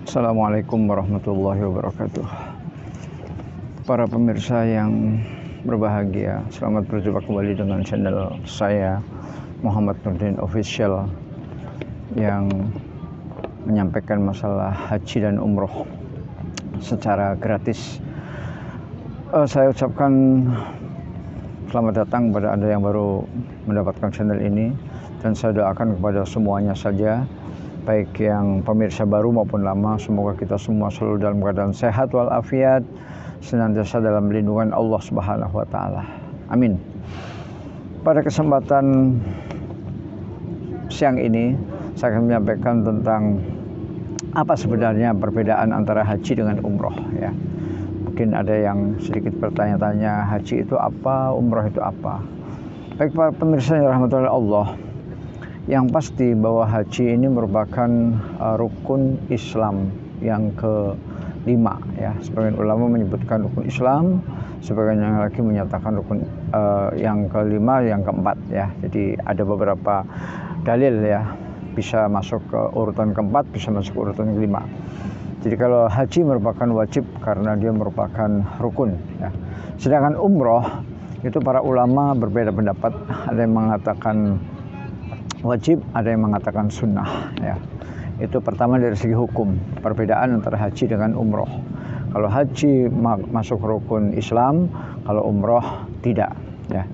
Assalamualaikum warahmatullahi wabarakatuh. Para pemirsa yang berbahagia, selamat berjumpa kembali dengan channel saya Muhammad Nurdin Official yang menyampaikan masalah haji dan umroh secara gratis. Saya ucapkan selamat datang kepada Anda yang baru mendapatkan channel ini, dan saya doakan kepada semuanya saja, baik yang pemirsa baru maupun lama, semoga kita semua selalu dalam keadaan sehat walafiat, senantiasa dalam lindungan Allah Subhanahu wa taala. Amin. Pada kesempatan siang ini saya akan menyampaikan tentang apa sebenarnya perbedaan antara haji dengan umroh, ya. Mungkin ada yang sedikit bertanya-tanya, haji itu apa, umroh itu apa. Baik para pemirsa yang rahmatullahi Allah, yang pasti bahwa haji ini merupakan rukun Islam yang kelima, ya. Sebagian ulama menyebutkan rukun Islam, sebagian yang lagi menyatakan rukun yang kelima, yang keempat, ya. Jadi ada beberapa dalil, ya, bisa masuk ke urutan keempat, bisa masuk ke urutan kelima. Jadi kalau haji merupakan wajib karena dia merupakan rukun, ya. Sedangkan umroh itu para ulama berbeda pendapat, ada yang mengatakan wajib, ada yang mengatakan sunnah, ya. Itu pertama dari segi hukum, perbedaan antara haji dengan umroh. Kalau haji masuk rukun Islam, kalau umroh tidak, ya.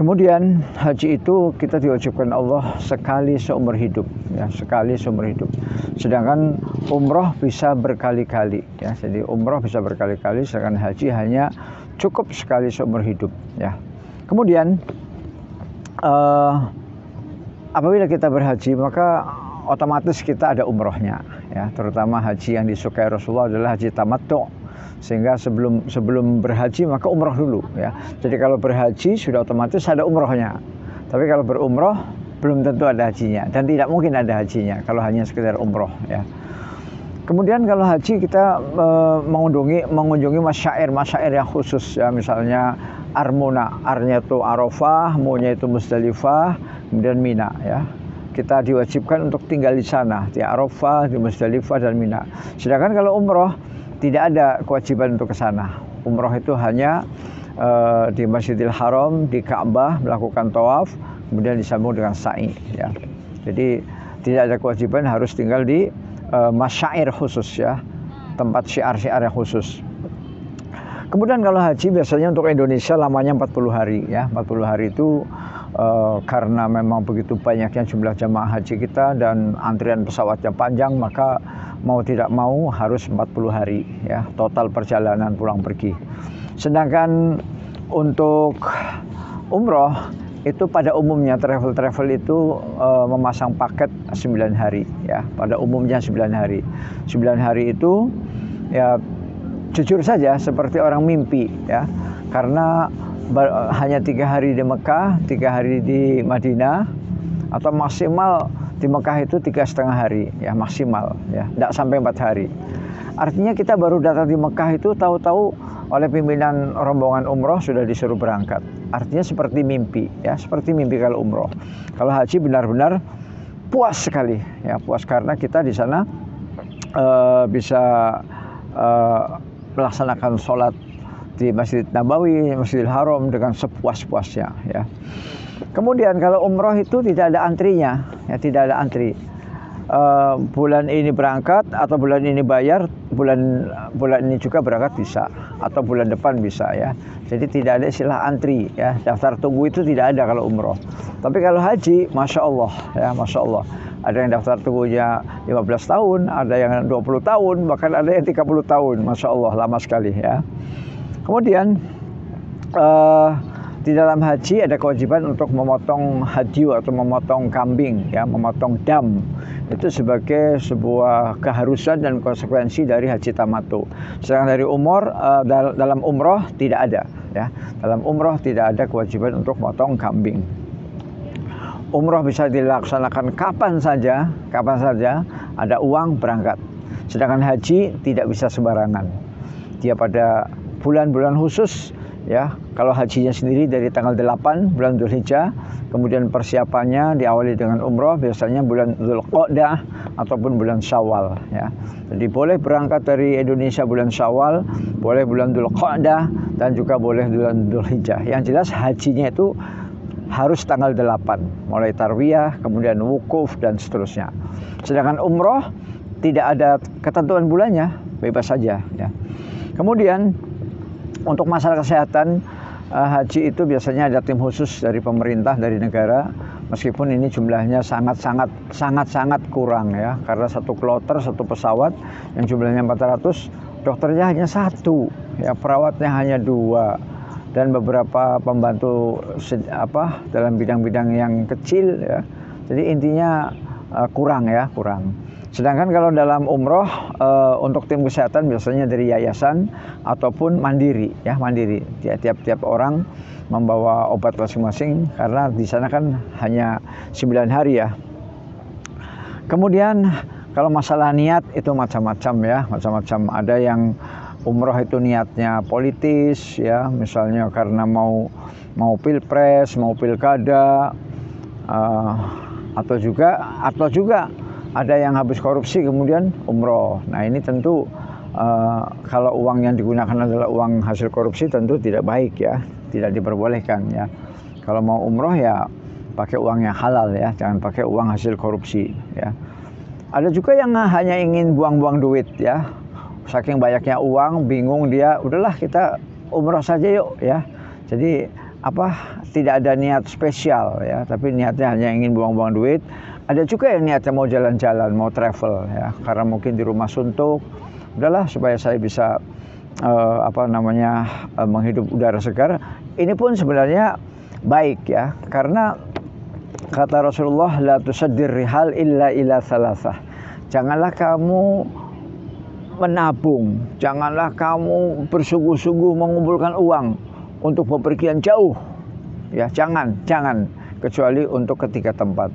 Kemudian haji itu kita diwajibkan Allah sekali seumur hidup, ya, sekali seumur hidup. Sedangkan umroh bisa berkali-kali, ya. Jadi umroh bisa berkali-kali, sedangkan haji hanya cukup sekali seumur hidup, ya. Kemudian apabila kita berhaji, maka otomatis kita ada umrohnya, ya. Terutama haji yang disukai Rasulullah adalah haji tamattu, sehingga sebelum berhaji maka umroh dulu, ya. Jadi kalau berhaji sudah otomatis ada umrohnya. Tapi kalau berumroh belum tentu ada hajinya, dan tidak mungkin ada hajinya kalau hanya sekedar umroh, ya. Kemudian kalau haji kita mengunjungi masyair yang khusus, ya. Misalnya Armuna, arnya itu Arafah, munya itu Musdalifah, kemudian Mina, ya. Kita diwajibkan untuk tinggal di sana, di Arafah, di Musdalifah, dan Mina. Sedangkan kalau umroh tidak ada kewajiban untuk ke sana. Umroh itu hanya di Masjidil Haram, di Ka'bah melakukan tawaf, kemudian disambung dengan sa'i, ya. Jadi tidak ada kewajiban harus tinggal di masyair khusus, ya, tempat syiar-syiar yang khusus. Kemudian kalau haji biasanya untuk Indonesia lamanya 40 hari, ya. 40 hari itu karena memang begitu banyaknya jumlah jamaah haji kita dan antrian pesawatnya panjang, maka mau tidak mau harus 40 hari, ya, total perjalanan pulang pergi. Sedangkan untuk umroh itu pada umumnya travel itu memasang paket 9 hari, ya. Pada umumnya 9 hari. 9 hari itu, ya, jujur saja seperti orang mimpi, ya. Karena hanya 3 hari di Mekah, 3 hari di Madinah, atau maksimal di Mekah itu 3,5 hari, ya, maksimal, ya, tidak sampai 4 hari. Artinya kita baru datang di Mekah itu tahu-tahu oleh pimpinan rombongan umroh sudah disuruh berangkat. Artinya seperti mimpi, ya, seperti mimpi kalau umroh. Kalau haji benar-benar puas sekali, ya, puas karena kita di sana bisa melaksanakan sholat di Masjid Nabawi, Masjidil Haram dengan sepuas-puasnya, ya. Kemudian kalau umroh itu tidak ada antrinya, ya, tidak ada antri. Bulan ini berangkat atau bulan ini bayar, bulan ini juga berangkat bisa, atau bulan depan bisa, ya. Jadi tidak ada istilah antri, ya. Daftar tunggu itu tidak ada kalau umroh. Tapi kalau haji, masya Allah, ya, masya Allah. Ada yang daftar tunggunya 15 tahun, ada yang 20 tahun, bahkan ada yang 30 tahun, masya Allah, lama sekali, ya. Kemudian di dalam haji ada kewajiban untuk memotong hadyu atau memotong kambing, ya, memotong dam. Itu sebagai sebuah keharusan dan konsekuensi dari haji tamattu. Sedangkan dari dalam umroh tidak ada, ya. Dalam umroh tidak ada kewajiban untuk memotong kambing. Umroh bisa dilaksanakan kapan saja, ada uang berangkat. Sedangkan haji tidak bisa sembarangan. Dia pada bulan-bulan khusus, ya. Kalau hajinya sendiri dari tanggal 8 bulan Dzulhijjah, kemudian persiapannya diawali dengan umroh biasanya bulan Dzulqa'dah ataupun bulan Syawal ya. Jadi boleh berangkat dari Indonesia bulan Syawal, boleh bulan Dzulqa'dah, dan juga boleh bulan Dzulhijjah. Yang jelas hajinya itu harus tanggal 8, mulai tarwiyah, kemudian wukuf dan seterusnya. Sedangkan umroh tidak ada ketentuan bulannya, bebas saja ya. Kemudian untuk masalah kesehatan, haji itu biasanya ada tim khusus dari pemerintah, dari negara. Meskipun ini jumlahnya sangat kurang ya, karena satu kloter, satu pesawat yang jumlahnya 400, dokternya hanya 1 ya, perawatnya hanya 2, dan beberapa pembantu dalam bidang-bidang yang kecil ya. Jadi intinya kurang. Sedangkan kalau dalam umroh untuk tim kesehatan biasanya dari yayasan ataupun mandiri ya, mandiri. Tiap orang membawa obat masing-masing karena di sana kan hanya 9 hari ya. Kemudian kalau masalah niat itu macam-macam ya, macam-macam. Ada yang umroh itu niatnya politis ya, misalnya karena mau pilpres, mau pilkada, atau juga ada yang habis korupsi kemudian umroh. Nah ini tentu kalau uang yang digunakan adalah uang hasil korupsi tentu tidak baik ya, tidak diperbolehkan ya. Kalau mau umroh ya pakai uang yang halal ya, jangan pakai uang hasil korupsi ya. Ada juga yang hanya ingin buang-buang duit ya, saking banyaknya uang bingung dia, udahlah kita umroh saja yuk ya. Jadi tidak ada niat spesial ya, tapi niatnya hanya ingin buang-buang duit. Ada juga yang niatnya mau jalan-jalan, mau travel ya, karena mungkin di rumah suntuk, udahlah supaya saya bisa menghidup udara segar. Ini pun sebenarnya baik ya, karena kata Rasulullah, la tusaddir rihal illa ila thalathah. Janganlah kamu menabung, janganlah kamu bersungguh-sungguh mengumpulkan uang untuk bepergian jauh ya, jangan kecuali untuk 3 tempat,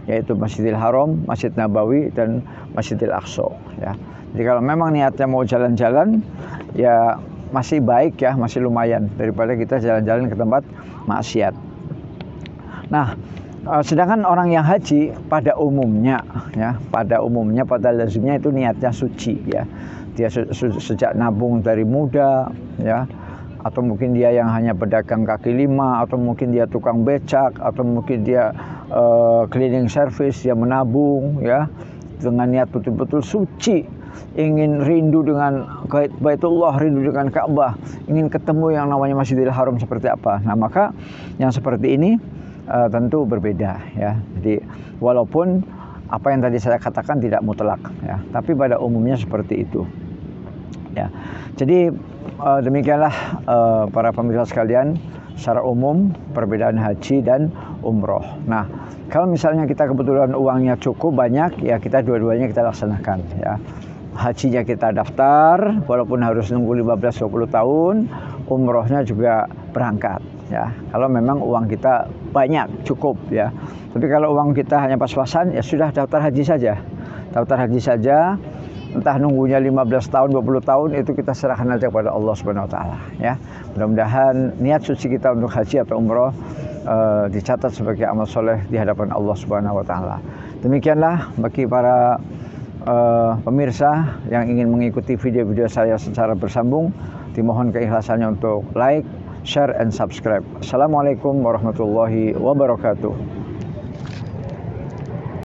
yaitu Masjidil Haram, Masjid Nabawi, dan Masjidil Aqsa ya. Jadi kalau memang niatnya mau jalan-jalan ya masih baik ya, masih lumayan daripada kita jalan-jalan ke tempat maksiat. Nah, sedangkan orang yang haji pada umumnya pada lazimnya itu niatnya suci ya. Dia sejak nabung dari muda ya, atau mungkin dia yang hanya pedagang kaki lima, atau mungkin dia tukang becak, atau mungkin dia cleaning service, dia menabung ya dengan niat betul-betul suci, ingin rindu dengan Baitullah, rindu dengan Ka'bah, ingin ketemu yang namanya Masjidil Haram seperti apa. Nah maka yang seperti ini tentu berbeda ya. Jadi walaupun apa yang tadi saya katakan tidak mutlak ya, tapi pada umumnya seperti itu ya. Jadi demikianlah para pemirsa sekalian, secara umum perbedaan haji dan umroh. Nah kalau misalnya kita kebetulan uangnya cukup banyak ya, kita dua-duanya kita laksanakan ya. Hajinya kita daftar walaupun harus nunggu 15-20 tahun, umrohnya juga berangkat ya, kalau memang uang kita banyak cukup ya. Tapi kalau uang kita hanya pas-pasan ya sudah daftar haji saja. Entah nunggunya 15 tahun, 20 tahun, itu kita serahkan aja kepada Allah Subhanahu wa taala ya. Mudah-mudahan niat suci kita untuk haji atau umroh dicatat sebagai amal soleh di hadapan Allah Subhanahu wa taala. Demikianlah bagi para pemirsa yang ingin mengikuti video-video saya secara bersambung, dimohon keikhlasannya untuk like, share, and subscribe. Assalamualaikum warahmatullahi wabarakatuh.